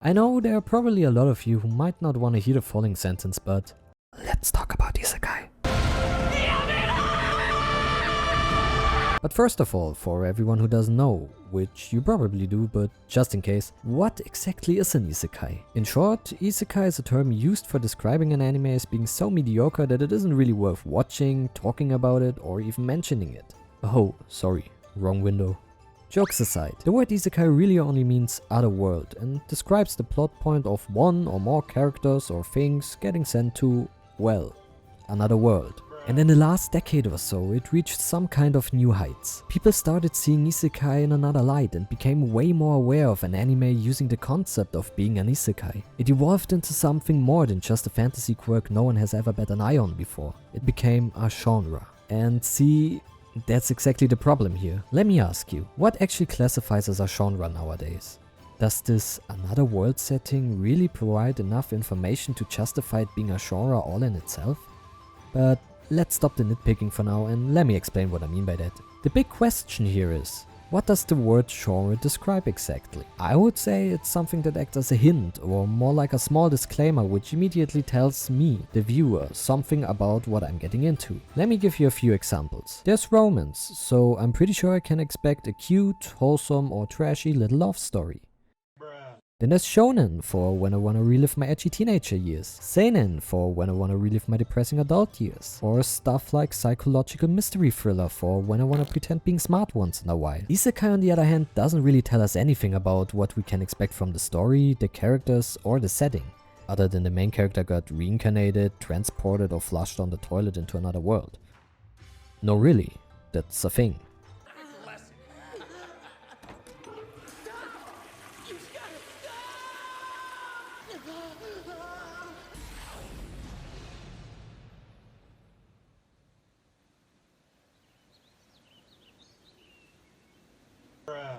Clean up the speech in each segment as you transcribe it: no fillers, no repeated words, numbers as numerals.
I know there are probably a lot of you who might not want to hear the following sentence, but let's talk about Isekai. But first of all, for everyone who doesn't know, which you probably do, but just in case, what exactly is an isekai? In short, isekai is a term used for describing an anime as being so mediocre that it isn't really worth watching, talking about it, or even mentioning it. Oh, sorry, wrong window. Jokes aside, the word isekai really only means other world and describes the plot point of one or more characters or things getting sent to, well, another world. And in the last decade or so, it reached some kind of new heights. People started seeing isekai in another light and became way more aware of an anime using the concept of being an isekai. It evolved into something more than just a fantasy quirk no one has ever bet an eye on before. It became a genre. And see, that's exactly the problem here. Let me ask you, what actually classifies as a genre nowadays? Does this another world setting really provide enough information to justify it being a genre all in itself? But let's stop the nitpicking for now and let me explain what I mean by that. The big question here is, what does the word genre describe exactly? I would say it's something that acts as a hint or more like a small disclaimer which immediately tells me, the viewer, something about what I'm getting into. Let me give you a few examples. There's romance, so I'm pretty sure I can expect a cute, wholesome or trashy little love story. Then there's shonen for when I wanna relive my edgy teenager years, seinen for when I wanna relive my depressing adult years, or stuff like psychological mystery thriller for when I wanna pretend being smart once in a while. Isekai on the other hand doesn't really tell us anything about what we can expect from the story, the characters or the setting, other than the main character got reincarnated, transported or flushed down the toilet into another world. No really, that's a thing.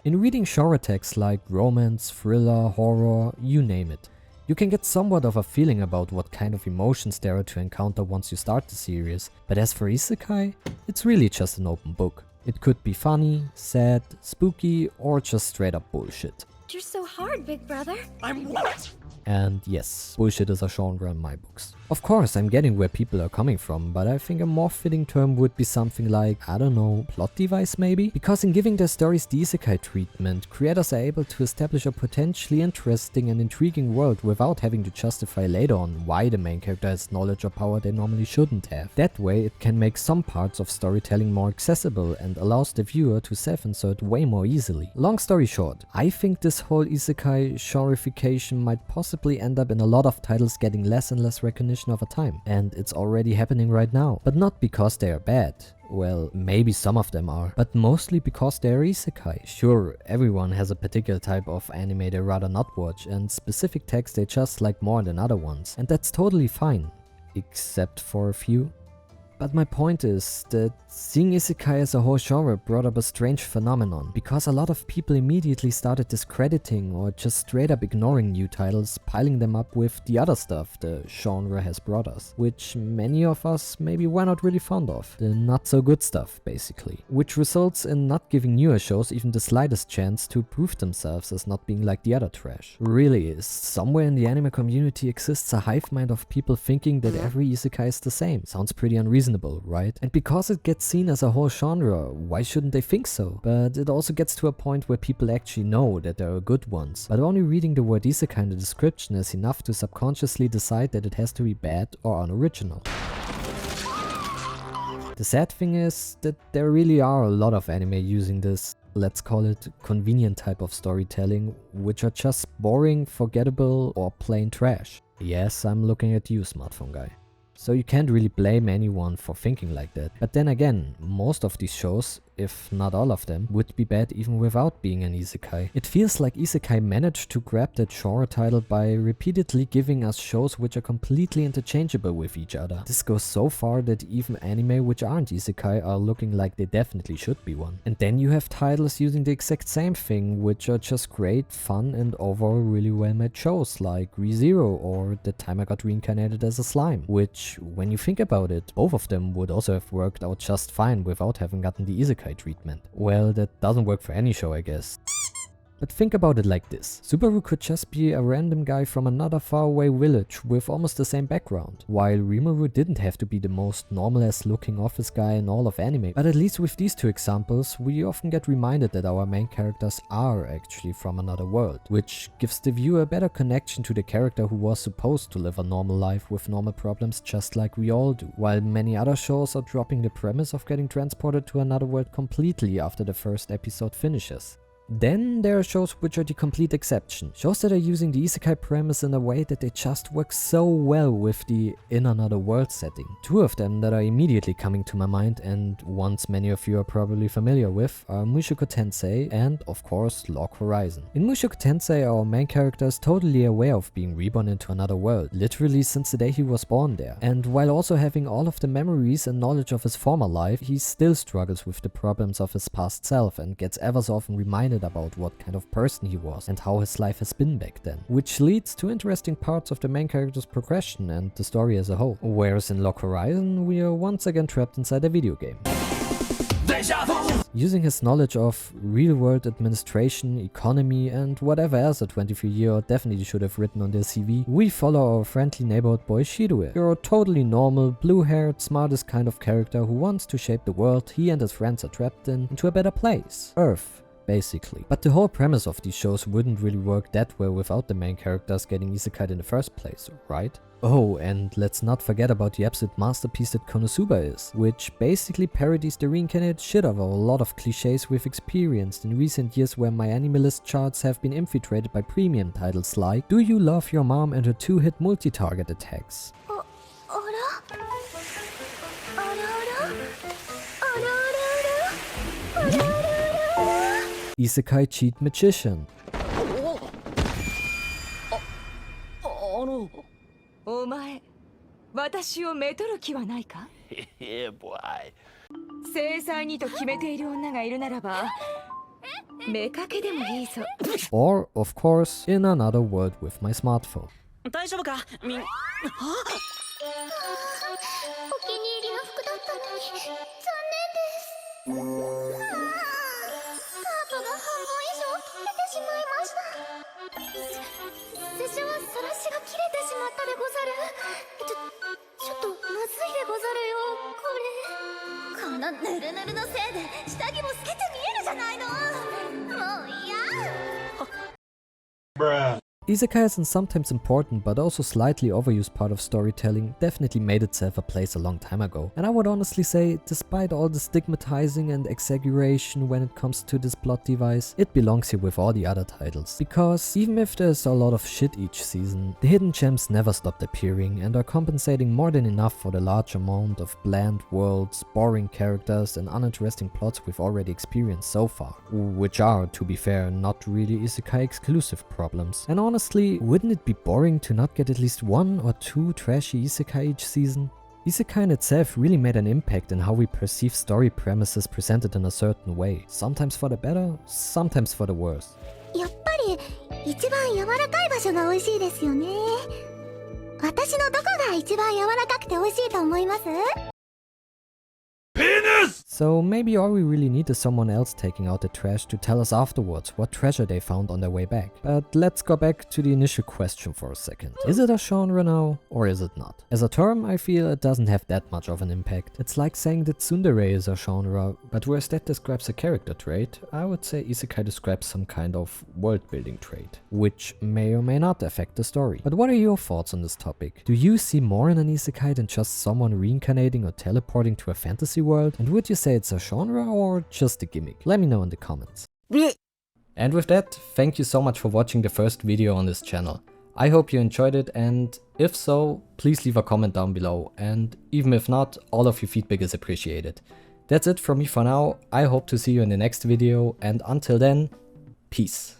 In reading genre texts like romance, thriller, horror, you name it, you can get somewhat of a feeling about what kind of emotions there are to encounter once you start the series, but as for isekai, it's really just an open book. It could be funny, sad, spooky, or just straight up bullshit. You're so hard, big brother. I'm what? And yes, bullshit is a genre in my books. Of course, I'm getting where people are coming from, but I think a more fitting term would be something like, I don't know, plot device maybe? Because in giving their stories the isekai treatment, creators are able to establish a potentially interesting and intriguing world without having to justify later on why the main character has knowledge or power they normally shouldn't have. That way, it can make some parts of storytelling more accessible and allows the viewer to self-insert way more easily. Long story short, I think this whole isekai genreification might possibly end up in a lot of titles getting less and less recognition over time, and it's already happening right now. But not because they are bad. Well, maybe some of them are, but mostly because they're isekai. Sure, everyone has a particular type of anime they rather not watch, and specific texts they just like more than other ones, and that's totally fine, except for a few. But my point is that seeing isekai as a whole genre brought up a strange phenomenon, because a lot of people immediately started discrediting or just straight up ignoring new titles, piling them up with the other stuff the genre has brought us, which many of us maybe were not really fond of, the not so good stuff basically, which results in not giving newer shows even the slightest chance to prove themselves as not being like the other trash. Really, somewhere in the anime community exists a hive mind of people thinking that every isekai is the same. Sounds pretty unreasonable, right? And because it gets seen as a whole genre, why shouldn't they think so? But it also gets to a point where people actually know that there are good ones, but only reading the word isekai in the description is enough to subconsciously decide that it has to be bad or unoriginal. The sad thing is that there really are a lot of anime using this, let's call it, convenient type of storytelling, which are just boring, forgettable, or plain trash. Yes, I'm looking at you, smartphone guy. So you can't really blame anyone for thinking like that. But then again, most of these shows, if not all of them, would be bad even without being an isekai. It feels like isekai managed to grab that genre title by repeatedly giving us shows which are completely interchangeable with each other. This goes so far that even anime which aren't isekai are looking like they definitely should be one. And then you have titles using the exact same thing, which are just great, fun and overall really well made shows like ReZero or The Time I Got Reincarnated as a Slime, which, when you think about it, both of them would also have worked out just fine without having gotten the isekai treatment. Well, that doesn't work for any show, I guess. But think about it like this. Subaru could just be a random guy from another faraway village with almost the same background, while Rimuru didn't have to be the most normal-ass looking office guy in all of anime. But at least with these two examples, we often get reminded that our main characters are actually from another world, which gives the viewer a better connection to the character who was supposed to live a normal life with normal problems just like we all do, while many other shows are dropping the premise of getting transported to another world completely after the first episode finishes. Then there are shows which are the complete exception. Shows that are using the isekai premise in a way that they just work so well with the in another world setting. Two of them that are immediately coming to my mind, and ones many of you are probably familiar with, are Mushoku Tensei and, of course, Log Horizon. In Mushoku Tensei, our main character is totally aware of being reborn into another world, literally since the day he was born there. And while also having all of the memories and knowledge of his former life, he still struggles with the problems of his past self and gets ever so often reminded about what kind of person he was and how his life has been back then, which leads to interesting parts of the main character's progression and the story as a whole. Whereas in Log Horizon, we are once again trapped inside a video game. Using his knowledge of real-world administration, economy, and whatever else a 23-year-old definitely should have written on their CV, we follow our friendly neighborhood boy Shidue. You're a totally normal, blue-haired, smartest kind of character who wants to shape the world he and his friends are trapped in into a better place. Earth, basically. But the whole premise of these shows wouldn't really work that well without the main characters getting isekai'd in the first place, right? Oh, and let's not forget about the absolute masterpiece that Konosuba is, which basically parodies the reincarnated shit of a lot of cliches we've experienced in recent years, where my anime list charts have been infiltrated by premium titles like Do You Love Your Mom and her 2-hit multi-target attacks? Isekai Cheat Magician. Or, of course, In Another World with My Smartphone. Isekai is a sometimes important but also slightly overused part of storytelling definitely made itself a place a long time ago. And I would honestly say, despite all the stigmatizing and exaggeration when it comes to this plot device, it belongs here with all the other titles. Because even if there's a lot of shit each season, the hidden gems never stopped appearing and are compensating more than enough for the large amount of bland worlds, boring characters and uninteresting plots we've already experienced so far. Which are, to be fair, not really isekai exclusive problems. And honestly, wouldn't it be boring to not get at least 1 or 2 trashy isekai each season? Isekai in itself really made an impact in how we perceive story premises presented in a certain way. Sometimes for the better, sometimes for the worse. So maybe all we really need is someone else taking out the trash to tell us afterwards what treasure they found on their way back. But let's go back to the initial question for a second. Is it a genre now, or is it not? As a term, I feel it doesn't have that much of an impact. It's like saying that tsundere is a genre, but whereas that describes a character trait, I would say isekai describes some kind of world-building trait, which may or may not affect the story. But what are your thoughts on this topic? Do you see more in an isekai than just someone reincarnating or teleporting to a fantasy world? And would you say it's a genre or just a gimmick? Let me know in the comments. And with that, thank you so much for watching the first video on this channel. I hope you enjoyed it, and if so, please leave a comment down below, and even if not, all of your feedback is appreciated. That's it from me for now. I hope to see you in the next video, and until then, peace.